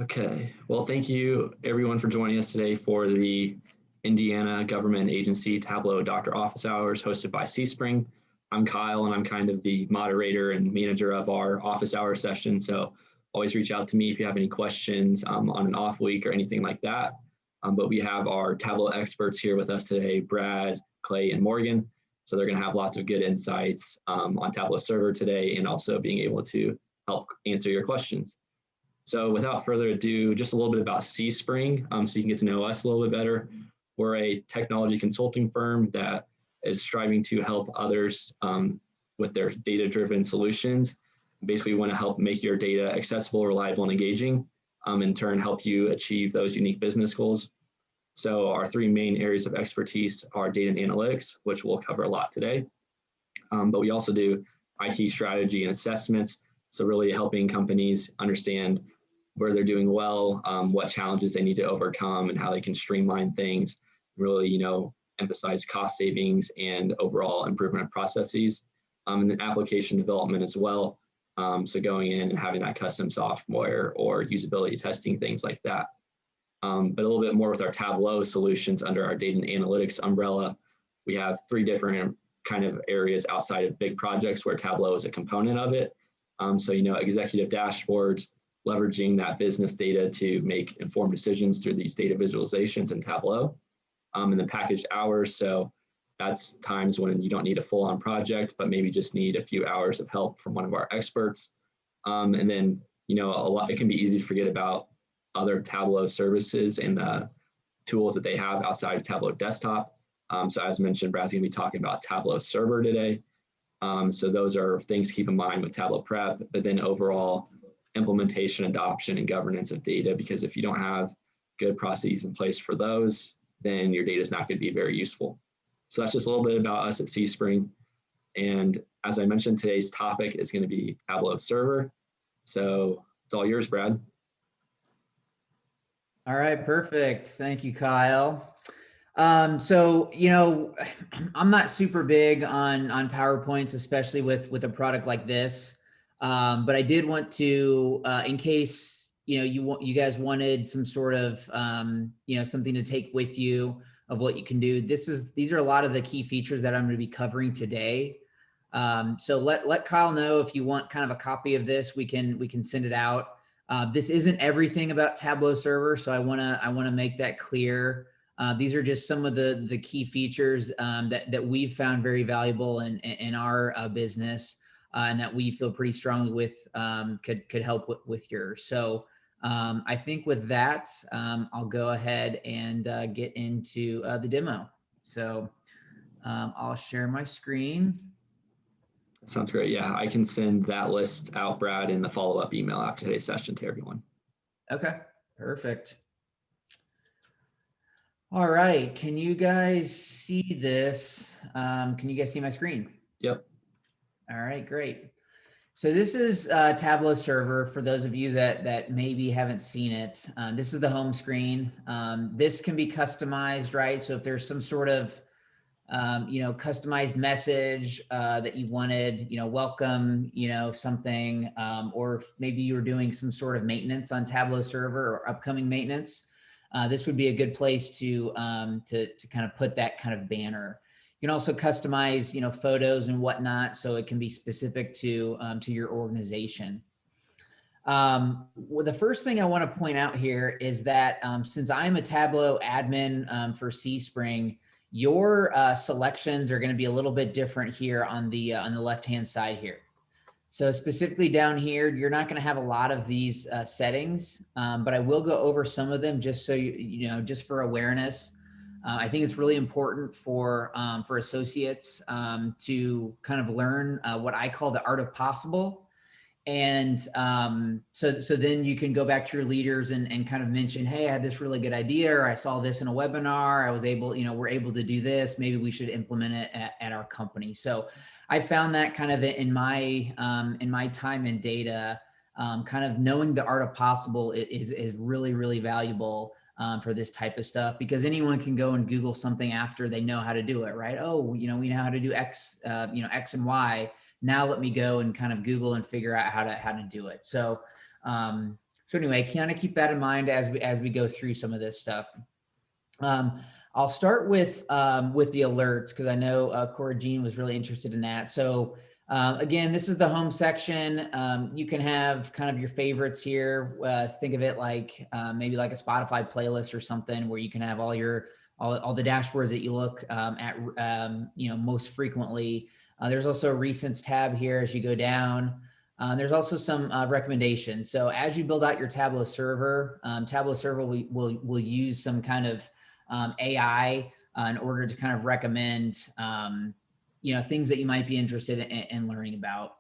Okay, well, thank you everyone for joining us today for the Indiana Government Agency Tableau Doctor Office Hours hosted by C-Spring. I'm Kyle and I'm kind of the moderator and manager of our office hour session. So always reach out to me if you have any questions on an off week or anything like that. But we have our Tableau experts here with us today, Brad, Clay, and Morgan. So they're going to have lots of good insights on Tableau Server today and also being able to help answer your questions. So without further ado, just a little bit about C-Spring so you can get to know us a little bit better. We're a technology consulting firm that is striving to help others with their data-driven solutions. Basically, we want to help make your data accessible, reliable, and engaging, in turn help you achieve those unique business goals. So our three main areas of expertise are data and analytics, which we'll cover a lot today. But we also do IT strategy and assessments. So really helping companies understand where they're doing well, what challenges they need to overcome, and how they can streamline things. Really, emphasize cost savings and overall improvement of processes, and then application development as well. So going in and having that custom software or usability testing, things like that. But a little bit more with our Tableau solutions under our data and analytics umbrella. We have three different kind of areas outside of big projects where Tableau is a component of it. So, executive dashboards, leveraging that business data to make informed decisions through these data visualizations in Tableau. And then packaged hours. So that's times when you don't need a full-on project, but maybe just need a few hours of help from one of our experts. And then, it can be easy to forget about other Tableau services and the tools that they have outside of Tableau Desktop. So as mentioned, Brad's going to be talking about Tableau Server today. So those are things to keep in mind with Tableau Prep, but then overall implementation, adoption, and governance of data, because if you don't have good processes in place for those, then your data is not going to be very useful. So that's just a little bit about us at C-Spring. And as I mentioned, today's topic is going to be Tableau Server. So it's all yours, Brad. All right, perfect. Thank you, Kyle. So, I'm not super big on PowerPoints, especially with a product like this. But I did want to, in case, you guys wanted some sort of, something to take with you of what you can do. These are a lot of the key features that I'm going to be covering today. So let Kyle know if you want kind of a copy of this, we can send it out. This isn't everything about Tableau Server, so I want to make that clear. These are just some of the key features that we've found very valuable in our business, and that we feel pretty strongly with could help with yours. So I think with that, I'll go ahead and get into the demo. So I'll share my screen. Sounds great. Yeah, I can send that list out, Brad, in the follow-up email after today's session to everyone. Okay, perfect. All right, can you guys see this? Can you guys see my screen? Yep. All right, great. So this is Tableau Server for those of you that maybe haven't seen it. This is the home screen. This can be customized, right? So if there's some sort of customized message that you wanted, welcome, something, or if maybe you were doing some sort of maintenance on Tableau Server or upcoming maintenance, this would be a good place to kind of put that kind of banner. You can also customize, photos and whatnot, so it can be specific to your organization. Well, the first thing I want to point out here is that since I'm a Tableau admin for C-Spring, your selections are going to be a little bit different here on the left-hand side here. So specifically down here, you're not going to have a lot of these settings, but I will go over some of them just so just for awareness. I think it's really important for associates to kind of learn what I call the art of possible. And so then you can go back to your leaders and kind of mention, hey, I had this really good idea, or I saw this in a webinar. I was able, we're able to do this. Maybe we should implement it at our company. So I found that kind of in my time in data, kind of knowing the art of possible is really, really valuable for this type of stuff, because anyone can go and Google something after they know how to do it, right? Oh, we know how to do X, X and Y. Now let me go and kind of Google and figure out how to do it. So So anyway, kind of keep that in mind as we go through some of this stuff. I'll start with the alerts because I know Cora Jean was really interested in that. So again, this is the home section. You can have kind of your favorites here. Think of it like maybe like a Spotify playlist or something where you can have all the dashboards that you look at most frequently. There's also a recents tab here as you go down. There's also some recommendations. So as you build out your Tableau server, will use some kind of AI in order to kind of recommend things that you might be interested in learning about.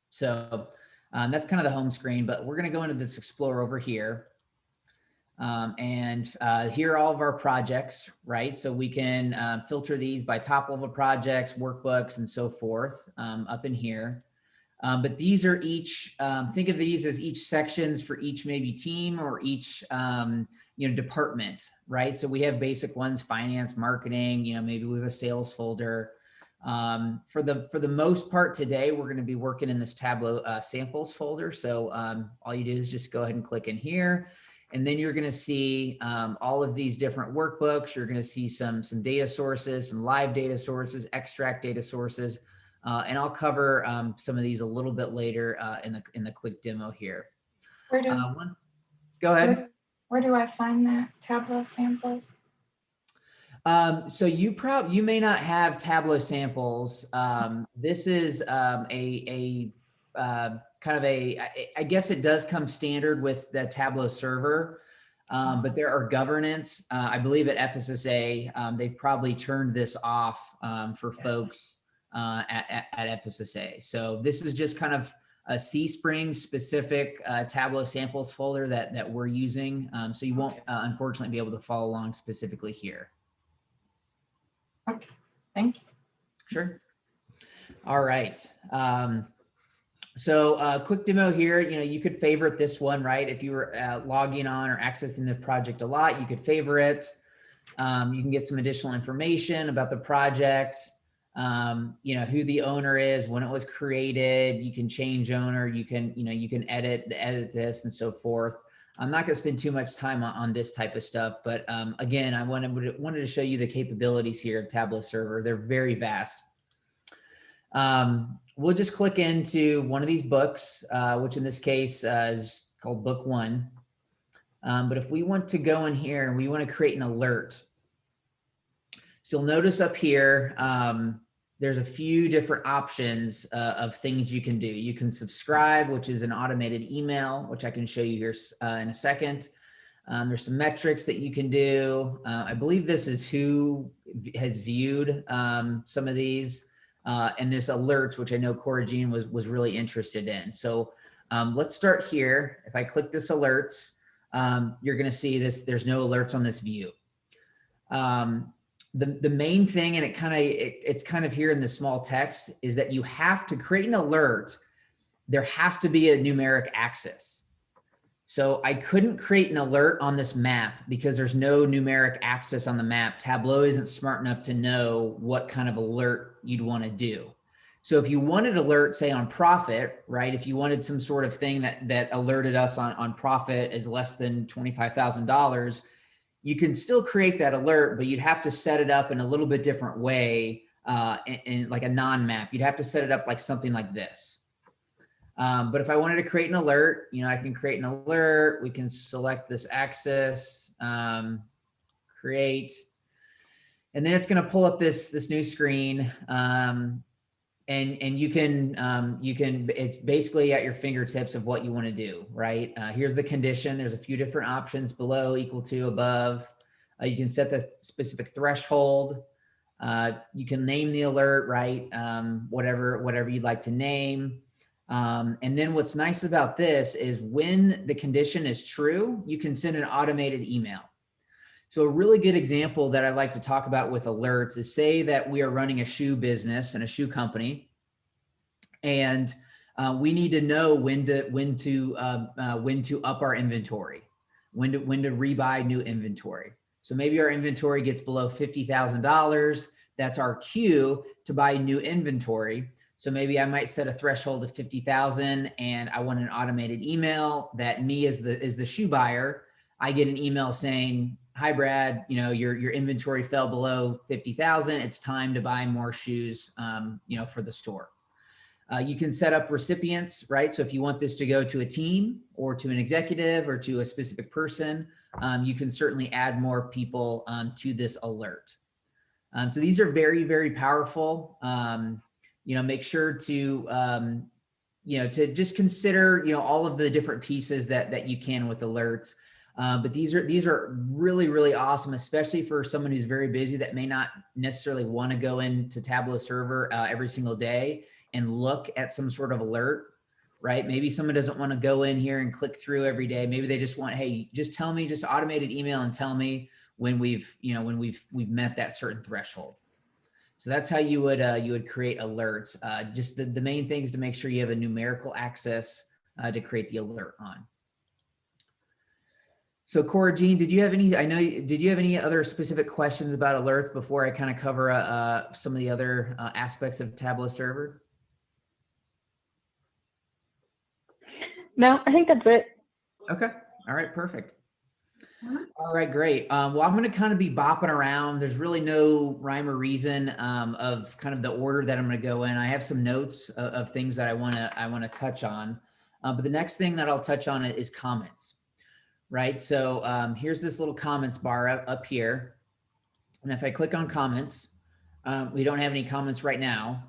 So that's kind of the home screen, but we're going to go into this Explorer over here. Here are all of our projects, right? So we can filter these by top level projects, workbooks, and so forth up in here. But these are each, think of these as each sections for each maybe team or each, department, right? So we have basic ones, finance, marketing, maybe we have a sales folder. For the most part today, we're going to be working in this Tableau samples folder. So all you do is just go ahead and click in here. And then you're going to see all of these different workbooks. You're going to see some data sources, some live data sources, extract data sources. And I'll cover some of these a little bit later in the quick demo here. Go ahead. Where do I find that Tableau samples? So you may not have Tableau samples. This is I guess it does come standard with the Tableau server, but there are governance. I believe at FSSA, they've probably turned this off for folks at FSSA. So this is just kind of a C-Spring specific Tableau samples folder that we're using. So you won't unfortunately be able to follow along specifically here. Okay, thank you. Sure. All right. So quick demo here, you could favorite this one, right? If you were logging on or accessing the project a lot, you could favorite. You can get some additional information about the project, who the owner is, when it was created. You can change owner, you can edit this and so forth. I'm not going to spend too much time on this type of stuff, but again, I wanted to show you the capabilities here of Tableau Server. They're very vast. We'll just click into one of these books, which in this case is called Book 1. But if we want to go in here and we want to create an alert, so you'll notice up here, there's a few different options of things you can do. You can subscribe, which is an automated email, which I can show you here in a second. There's some metrics that you can do. I believe this is who has viewed some of these, and this alerts, which I know Cora Jean was really interested in. So let's start here. If I click this alerts, you're going to see this. There's no alerts on this view. The main thing, and it's kind of here in the small text, is that you have to create an alert. There has to be a numeric axis. So I couldn't create an alert on this map because there's no numeric axis on the map. Tableau isn't smart enough to know what kind of alert you'd want to do. So if you wanted alert, say on profit, right? If you wanted some sort of thing that alerted us on profit is less than $25,000, you can still create that alert, but you'd have to set it up in a little bit different way, in like a non-map. You'd have to set it up like something like this. But if I wanted to create an alert, I can create an alert. We can select this axis, create, and then it's going to pull up this new screen. And you can, it's basically at your fingertips of what you want to do, right? Here's the condition. There's a few different options: below, equal to, above. You can set the specific threshold. You can name the alert, right? Whatever you'd like to name. And then what's nice about this is when the condition is true, you can send an automated email. So a really good example that I like to talk about with alerts is, say that we are running a shoe business and a shoe company, and we need to know when to up our inventory, when to rebuy new inventory. So maybe our inventory gets below $50,000. That's our cue to buy new inventory. So maybe I might set a threshold of 50,000 and I want an automated email that me as the shoe buyer, I get an email saying, hi, Brad, you know, your inventory fell below 50,000. It's time to buy more shoes, you know, for the store. You can set up recipients, right? So if you want this to go to a team or to an executive or to a specific person, you can certainly add more people to this alert. So these are very, very powerful. You know, make sure to, you know, to just consider, you know, all of the different pieces that you can with alerts. But these are really, really awesome, especially for someone who's very busy that may not necessarily want to go into Tableau Server every single day and look at some sort of alert, right? Maybe someone doesn't want to go in here and click through every day. Maybe they just want, hey, just tell me, just automated email and tell me when we've met that certain threshold. So that's how you would create alerts. Just the main thing is to make sure you have a numerical access to create the alert on. So Cora Jean, did you have any other specific questions about alerts before I kind of cover some of the other aspects of Tableau Server? No, I think that's it. Okay. All right. Perfect. All right, great. Well, I'm going to kind of be bopping around. There's really no rhyme or reason of kind of the order that I'm going to go in. I have some notes of things that I want to touch on, but the next thing that I'll touch on is comments, right? So here's this little comments bar up here, and if I click on comments, we don't have any comments right now,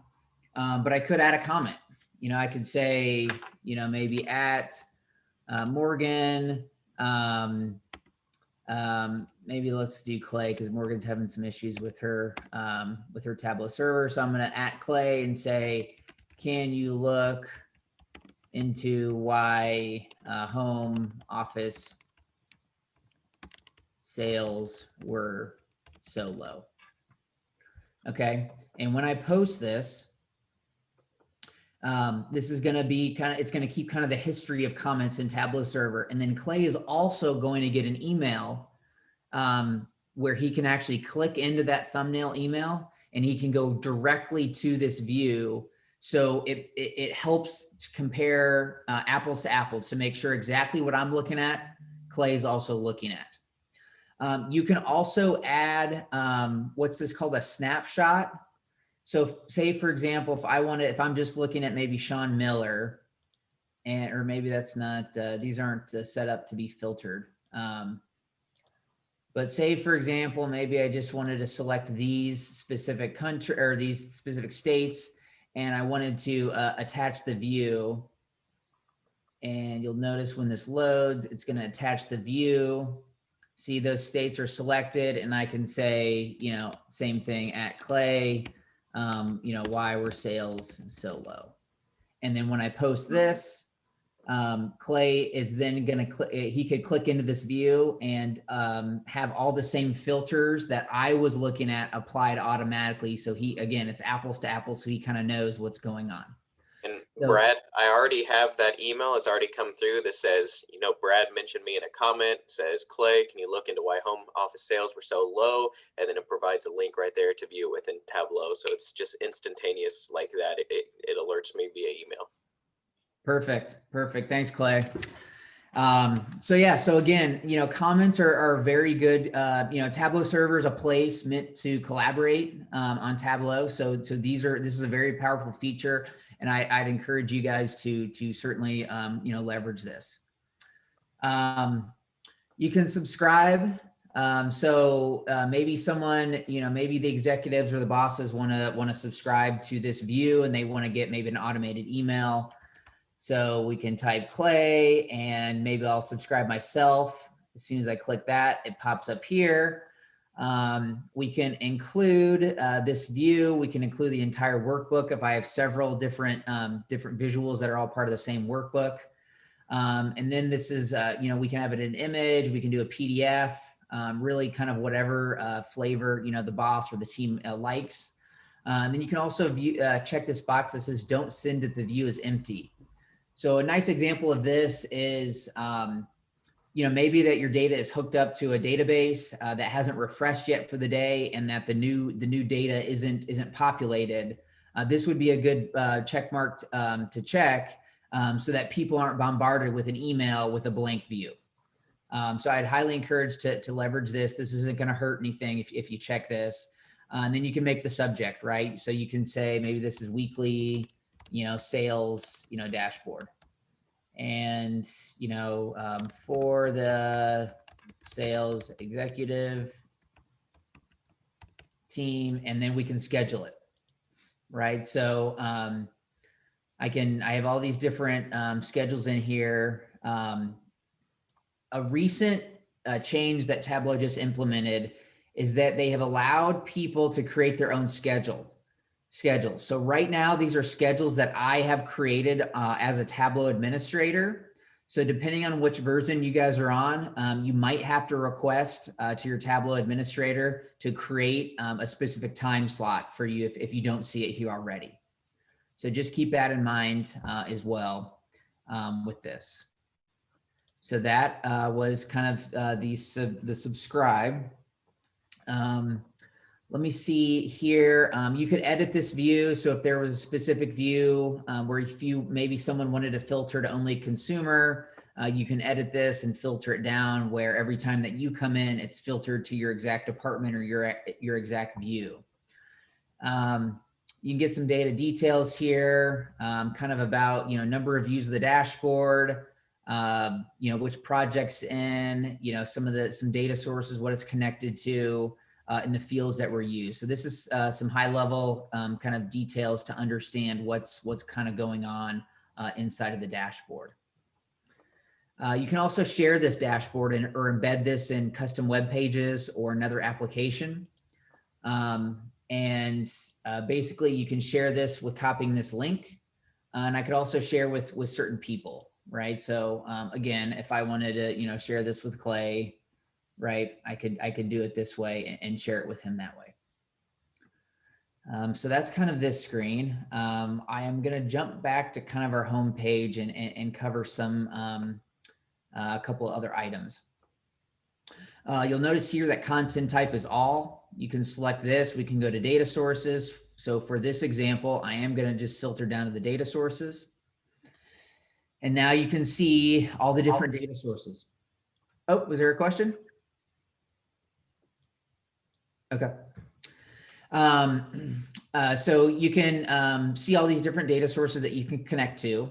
but I could add a comment. You know, I could say, you know, maybe at Morgan. Maybe let's do Clay because Morgan's having some issues with her Tableau server. So I'm going to at Clay and say, can you look into why home office sales were so low? Okay. And when I post this, this is going to be it's going to keep kind of the history of comments in Tableau Server. And then Clay is also going to get an email where he can actually click into that thumbnail email and he can go directly to this view. So it helps to compare apples to apples to make sure exactly what I'm looking at, Clay is also looking at. You can also add what's this called, a snapshot. So say, for example, if I'm just looking at maybe Sean Miller, or maybe that's not, these aren't set up to be filtered. But say, for example, maybe I just wanted to select these specific country or these specific states, and I wanted to attach the view. And you'll notice when this loads, it's going to attach the view. See, those states are selected, and I can say, you know, same thing at Clay. You know, why were sales so low? And then when I post this, Clay is then going to click, he could click into this view and have all the same filters that I was looking at applied automatically. So again, it's apples to apples. So he kind of knows what's going on. And So, Brad, I already have that email. It's already come through that says, you know, Brad mentioned me in a comment, says, Clay, can you look into why home office sales were so low? And then it provides a link right there to view it within Tableau. So it's just instantaneous like that. It alerts me via email. Perfect. Perfect. Thanks, Clay. So yeah, so again, you know, comments are very good. You know, Tableau Server is a place meant to collaborate on Tableau. So this is a very powerful feature. And I'd encourage you guys to certainly, you know, leverage this. You can subscribe. So maybe someone, you know, maybe the executives or the bosses want to subscribe to this view and they want to get maybe an automated email. So we can type Clay and maybe I'll subscribe myself. As soon as I click that, it pops up here. We can include this view. We can include the entire workbook if I have several different visuals that are all part of the same workbook. And then this is, you know, we can have it in image. We can do a PDF, really kind of whatever flavor, you know, the boss or the team likes. And then you can also check this box that says don't send it, the view is empty. So a nice example of this is, you know, maybe that your data is hooked up to a database that hasn't refreshed yet for the day, and that the new data isn't populated. This would be a good check mark to check so that people aren't bombarded with an email with a blank view. So I'd highly encourage to leverage this. This isn't going to hurt anything if you check this. And then you can make the subject, right? So you can say maybe this is weekly, sales, dashboard. And, for the sales executive team, and then we can schedule it, right? So I have all these different schedules in here. A recent change that Tableau just implemented is that they have allowed people to create their own schedules. So right now, these are schedules that I have created as a Tableau administrator. So depending on which version you guys are on, you might have to request to your Tableau administrator to create a specific time slot for you if you don't see it here already. So just keep that in mind as well with this. So that was kind of the subscribe. Let me see here. You could edit this view. So if there was a specific view where maybe someone wanted to filter to only consumer, you can edit this and filter it down where every time that you come in, it's filtered to your exact department or your exact view. You can get some data details here, kind of about, number of views of the dashboard, which projects in, some data sources, what it's connected to, in the fields that were used. So this is some high level kind of details to understand what's kind of going on inside of the dashboard. You can also share this dashboard or embed this in custom web pages or another application. Basically you can share this with copying this link. And I could also share with certain people, right? So again, if I wanted to, share this with Clay, right, I could do it this way and share it with him that way. So that's kind of this screen. I am going to jump back to kind of our home page and cover a couple of other items. You'll notice here that content type is all. You can select this. We can go to data sources. So for this example, I am going to just filter down to the data sources. And now you can see all the different data sources. Oh, was there a question? Okay. So you can see all these different data sources that you can connect to.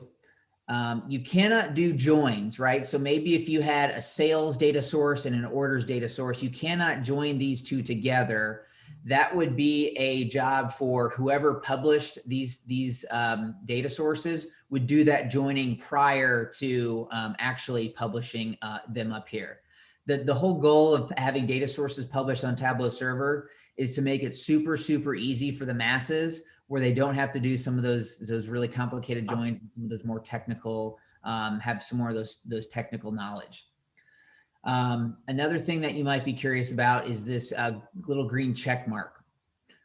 You cannot do joins, right? So maybe if you had a sales data source and an orders data source, you cannot join these two together. That would be a job for whoever published these data sources would do that joining prior to actually publishing them up here. The whole goal of having data sources published on Tableau Server is to make it super, super easy for the masses where they don't have to do some of those really complicated joins, some of those more technical, have some more of those technical knowledge. Another thing that you might be curious about is this little green check mark.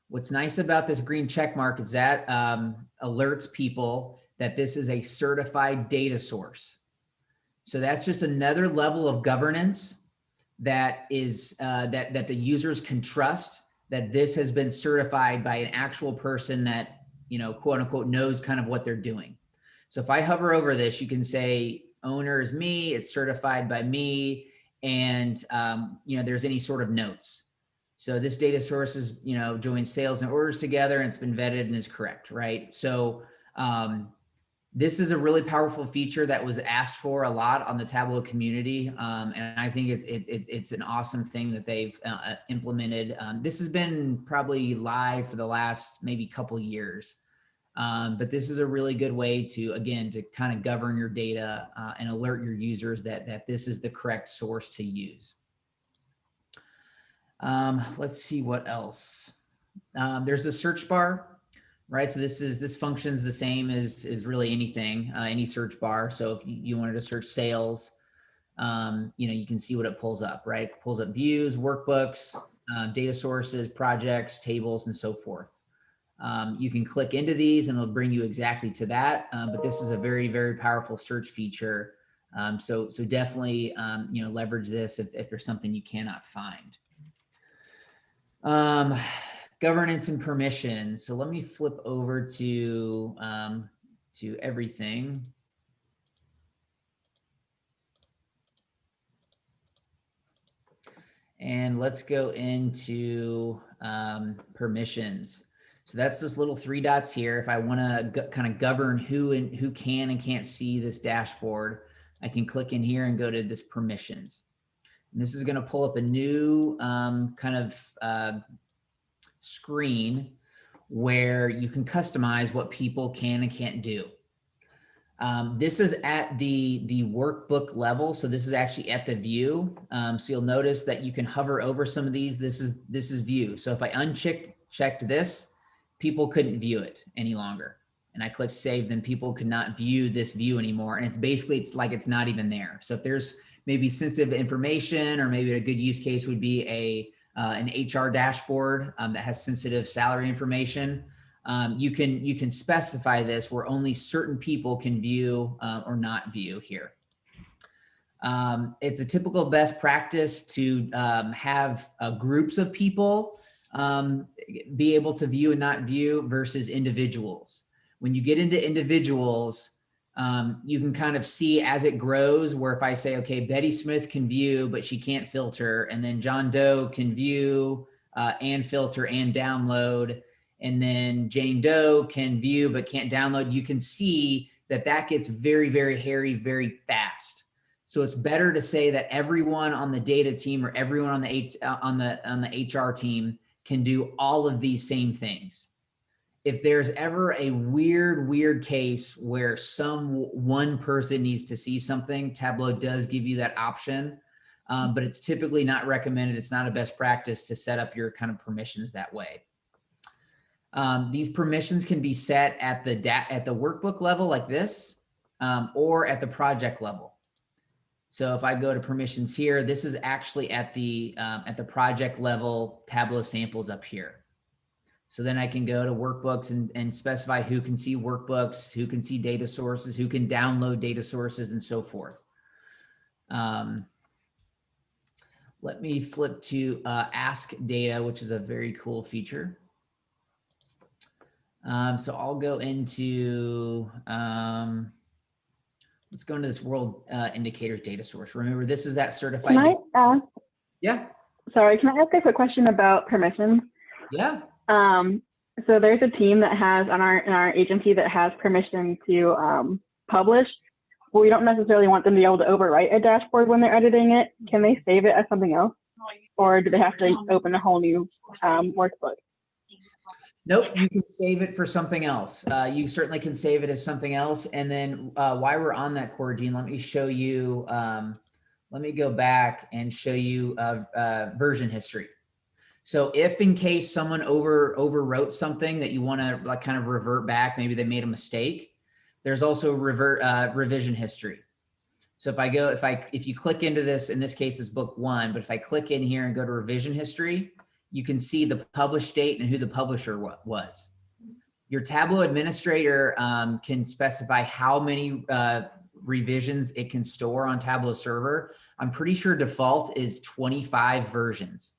What's nice about this green check mark is that alerts people that this is a certified data source. So that's just another level of governance that is that the users can trust that this has been certified by an actual person that, quote unquote, knows kind of what they're doing. So if I hover over this, you can say owner is me, it's certified by me, and there's any sort of notes. So this data source is, joins sales and orders together and it's been vetted and is correct, right? So this is a really powerful feature that was asked for a lot on the Tableau community, and I think it's an awesome thing that they've implemented. This has been probably live for the last maybe couple years, but this is a really good way to kind of govern your data and alert your users that this is the correct source to use. Let's see what else. There's a search bar. Right, so this functions the same as really anything, any search bar. So if you wanted to search sales, you can see what it pulls up. Right, it pulls up views, workbooks, data sources, projects, tables, and so forth. You can click into these, and it'll bring you exactly to that. But this is a very, very powerful search feature. So definitely leverage this if there's something you cannot find. governance and permissions. So let me flip over to everything. And let's go into permissions. So that's this little 3 dots here. If I want to kind of govern who can and can't see this dashboard, I can click in here and go to this permissions. And this is going to pull up a new kind of screen where you can customize what people can and can't do. This is at the workbook level. So this is actually at the view. So you'll notice that you can hover over some of these. This is view. So if I checked this, people couldn't view it any longer. And I clicked save, then people could not view this view anymore. And it's like it's not even there. So if there's maybe sensitive information, or maybe a good use case would be an HR dashboard that has sensitive salary information. You can specify this where only certain people can view or not view here. It's a typical best practice to have groups of people be able to view and not view versus individuals. When you get into individuals, you can kind of see as it grows where if I say, okay, Betty Smith can view, but she can't filter. And then John Doe can view and filter and download. And then Jane Doe can view, but can't download. You can see that that gets very, very hairy, very fast. So it's better to say that everyone on the data team or everyone on the HR team can do all of these same things. If there's ever a weird case where one person needs to see something, Tableau does give you that option, but it's typically not recommended. It's not a best practice to set up your kind of permissions that way. These permissions can be set at the workbook level like this, or at the project level. So if I go to permissions here, this is actually at the project level Tableau samples up here. So then I can go to workbooks and specify who can see workbooks, who can see data sources, who can download data sources, and so forth. Let me flip to Ask Data, which is a very cool feature. So I'll go into, let's go into this World Indicators data source. Remember, this is that certified. Can I ask? Yeah. Sorry, can I ask a quick question about permissions? Yeah. So there's a team that has in our agency that has permission to publish, but we don't necessarily want them to be able to overwrite a dashboard when they're editing it. Can they save it as something else, or do they have to open a whole new workbook? Nope, you can save it for something else. You certainly can save it as something else. And then while we're on that, Corrigine, let me show you, let me go back and show you version history. So if in case someone overwrote something that you want to like kind of revert back, maybe they made a mistake, there's also revision history. So if you click into this, in this case it's book 1, but if I click in here and go to revision history, you can see the published date and who the publisher was. Your Tableau administrator can specify how many revisions it can store on Tableau Server. I'm pretty sure default is 25 versions.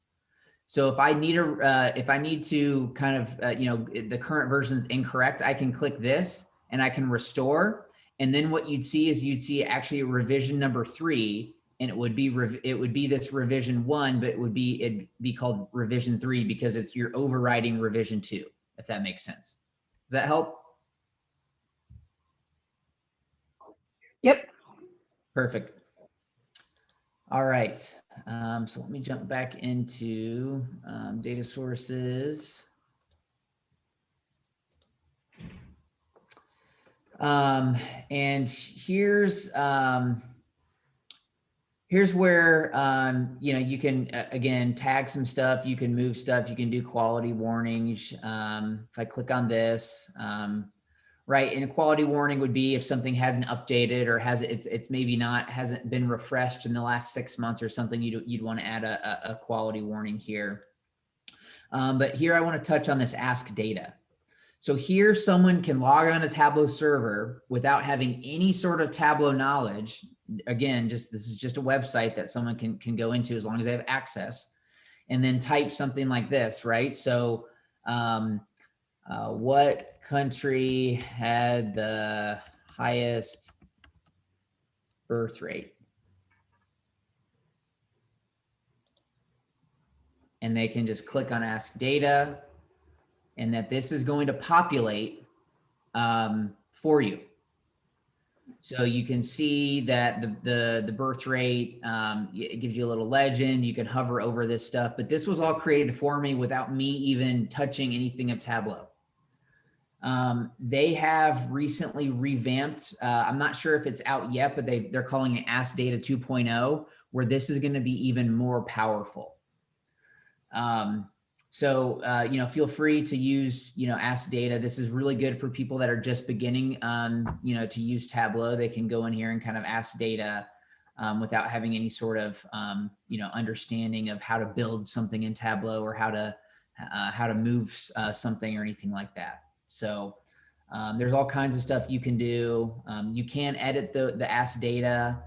So if I need to kind of, the current version is incorrect, I can click this and I can restore. And then what you'd see actually a revision number 3, and it would be this revision 1, but it'd be called revision 3 because you're overriding revision 2, if that makes sense. Does that help? Yep. Perfect. All right. So let me jump back into data sources. And here's where you can again tag some stuff, you can move stuff, you can do quality warnings. If I click on this, right, and a quality warning would be if something hadn't updated or hasn't been refreshed in the last 6 months or something, you'd want to add a quality warning here. But here I want to touch on this Ask Data. So here someone can log on to Tableau Server without having any sort of Tableau knowledge. Again, this is just a website that someone can go into as long as they have access, and then type something like this, right? So What country had the highest birth rate? And they can just click on Ask Data, and that this is going to populate for you. So you can see that the birth rate, it gives you a little legend. You can hover over this stuff, but this was all created for me without me even touching anything of Tableau. They have recently revamped, I'm not sure if it's out yet, but they're calling it Ask Data 2.0, where this is going to be even more powerful. Feel free to use, Ask Data. This is really good for people that are just beginning, to use Tableau. They can go in here and kind of ask data without having any sort of, understanding of how to build something in Tableau or how to move something or anything like that. So there's all kinds of stuff you can do. You can edit the Ask Data.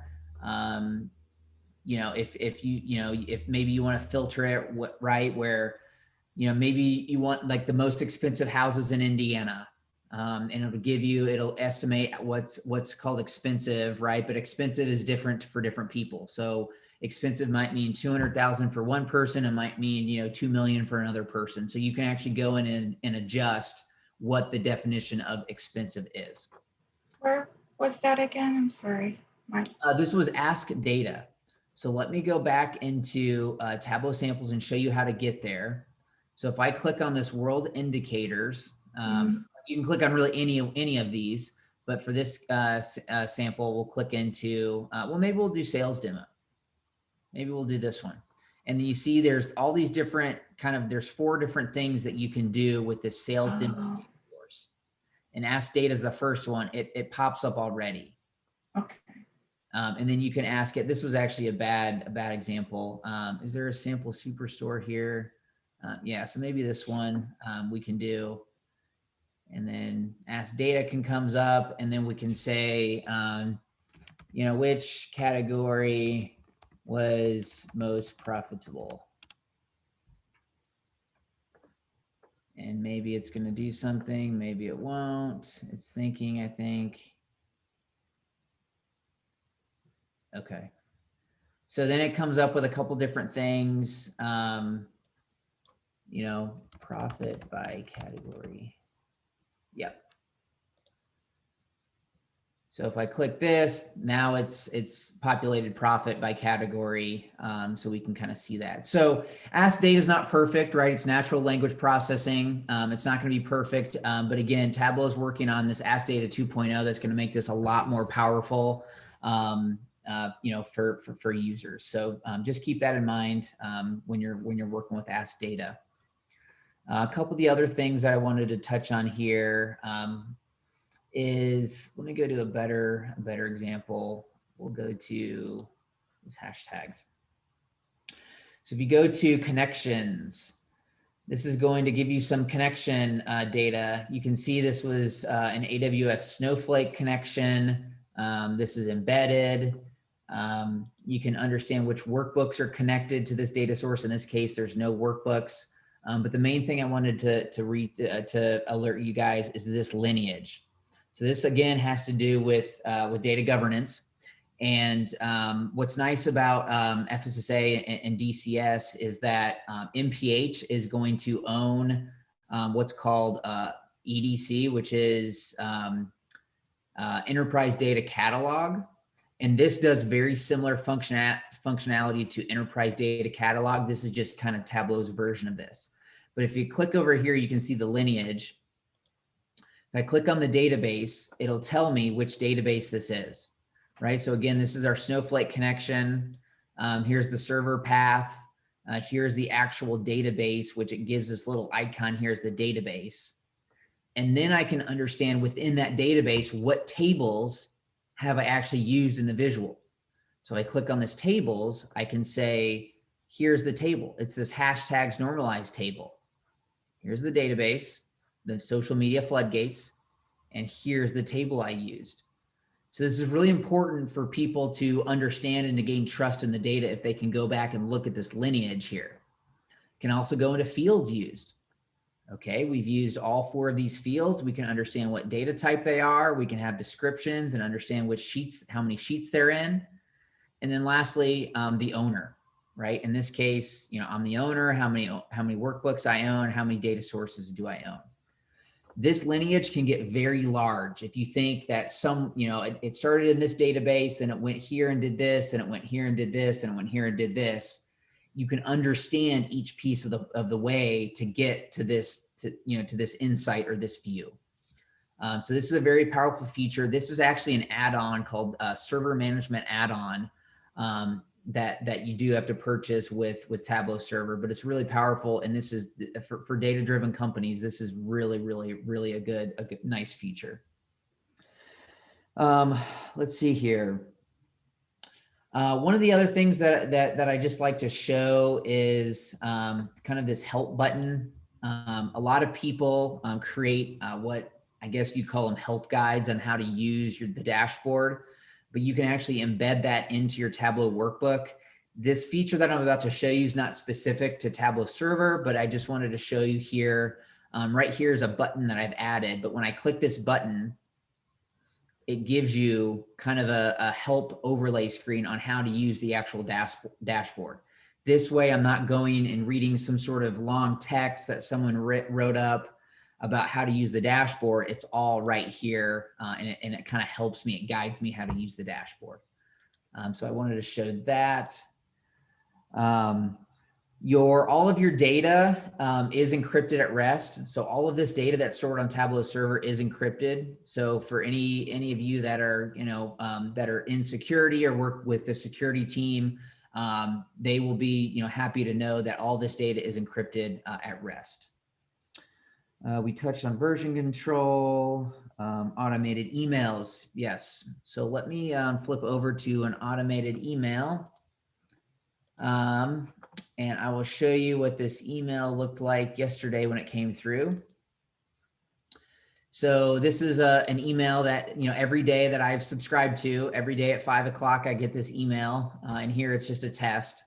If maybe you want to filter it right where, maybe you want like the most expensive houses in Indiana, and it'll estimate what's called expensive, right? But expensive is different for different people. So expensive might mean 200,000 for one person and might mean, 2 million for another person. So you can actually go in and adjust what the definition of expensive is. Where was that again? I'm sorry. This was Ask Data. So let me go back into Tableau samples and show you how to get there. So if I click on this world indicators, you can click on really any of these, but for this sample, we'll click into, maybe we'll do sales demo. Maybe we'll do this one. And then you see there's all these different there's 4 different things that you can do with this sales demo course. And Ask Data is the first one. It pops up already. Okay. And then you can ask it. This was actually a bad example. Is there a sample superstore here? Yeah, so maybe this one we can do. And then Ask Data comes up, and then we can say, which category was most profitable? And maybe it's going to do something. Maybe it won't. It's thinking, I think. Okay. So then it comes up with a couple different things, profit by category. Yep. So if I click this, now it's populated profit by category, so we can kind of see that. So Ask Data is not perfect, right? It's natural language processing. It's not going to be perfect, but again, Tableau is working on this Ask Data 2.0 that's going to make this a lot more powerful, for users. So just keep that in mind when you're working with Ask Data. A couple of the other things that I wanted to touch on here is, let me go to a better example. We'll go to these hashtags. So if you go to connections, this is going to give you some connection data. You can see this was an AWS Snowflake connection. This is embedded. You can understand which workbooks are connected to this data source. In this case, there's no workbooks. But the main thing I wanted to alert you guys is this lineage. So this again has to do with data governance. And what's nice about FSSA and DCS is that MPH is going to own what's called EDC, which is Enterprise Data Catalog. And this does very similar functionality to Enterprise Data Catalog. This is just kind of Tableau's version of this. But if you click over here, you can see the lineage. If I click on the database, it'll tell me which database this is, right? So again, this is our Snowflake connection. Here's the server path. Here's the actual database, which it gives this little icon. Here's the database. And then I can understand within that database, what tables have I actually used in the visual. So I click on this tables, I can say, here's the table. It's this hashtags normalized table. Here's the database, the social media floodgates, and here's the table I used. So this is really important for people to understand and to gain trust in the data if they can go back and look at this lineage here. Can also go into fields used. Okay, we've used all 4 of these fields. We can understand what data type they are. We can have descriptions and understand which sheets, how many sheets they're in. And then lastly, the owner, right? In this case, I'm the owner, how many workbooks I own, how many data sources do I own? This lineage can get very large. If you think that it started in this database, then it went here and did this, and it went here and did this, and it went here and did this, you can understand each piece of the way to get to this, to this insight or this view. So this is a very powerful feature. This is actually an add-on called Server Management Add-on that you do have to purchase with Tableau Server, but it's really powerful. And this is for data-driven companies. This is really, really, really a good nice feature. Let's see here. One of the other things that I just like to show is kind of this help button. A lot of people create what I guess you call them help guides on how to use the dashboard, but you can actually embed that into your Tableau workbook. This feature that I'm about to show you is not specific to Tableau Server, but I just wanted to show you here. Right here is a button that I've added, but when I click this button, it gives you kind of a help overlay screen on how to use the actual dashboard. This way, I'm not going and reading some sort of long text that someone wrote up about how to use the dashboard. It's all right here, and it kind of helps me. It guides me how to use the dashboard. So I wanted to show that. All of your data is encrypted at rest. So all of this data that's stored on Tableau Server is encrypted. So for any of you that are that are in security or work with the security team, they will be happy to know that all this data is encrypted at rest. We touched on version control, automated emails. Yes. So let me flip over to an automated email. And I will show you what this email looked like yesterday when it came through. So this is an email that, every day that I've subscribed to, every day at 5 o'clock, I get this email, and here it's just a test.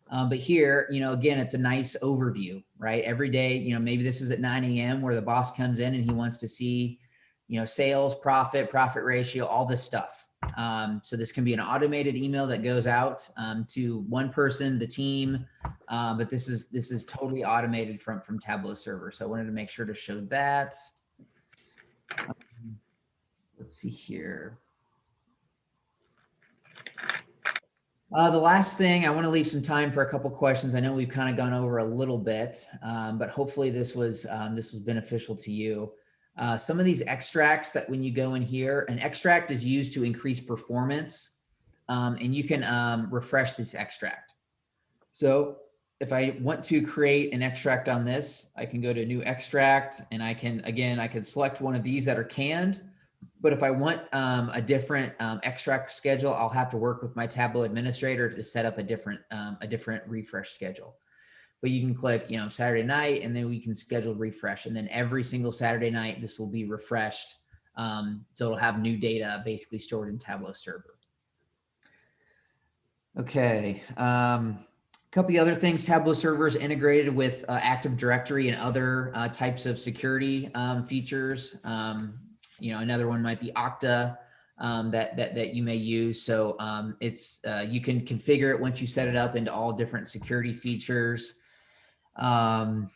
But here, again, it's a nice overview, right? Every day, maybe this is at 9 a.m. where the boss comes in and he wants to see, sales, profit ratio, all this stuff. So this can be an automated email that goes out to one person, the team, but this is totally automated from Tableau Server. So I wanted to make sure to show that. Let's see here. The last thing, I want to leave some time for a couple questions. I know we've kind of gone over a little bit, but hopefully this was beneficial to you. Some of these extracts that when you go in here, an extract is used to increase performance, and you can refresh this extract. So if I want to create an extract on this, I can go to new extract, and I can select one of these that are canned. But if I want a different extract schedule, I'll have to work with my Tableau administrator to set up a different refresh schedule. But you can click, Saturday night, and then we can schedule refresh. And then every single Saturday night, this will be refreshed. So it'll have new data basically stored in Tableau Server. Okay. A couple of other things. Tableau Server is integrated with Active Directory and other types of security features. Another one might be Okta that you may use. So you can configure it once you set it up into all different security features. I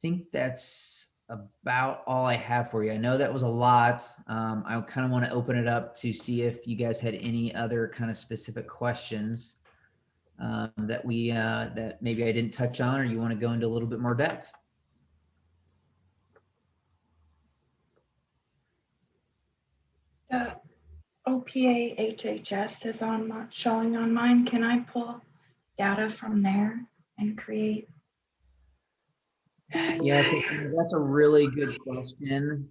think that's about all I have for you. I know that was a lot. I kind of want to open it up to see if you guys had any other kind of specific questions that maybe I didn't touch on, or you want to go into a little bit more depth. The OPA HHS is showing on mine. Can I pull data from there and create? Yeah, that's a really good question.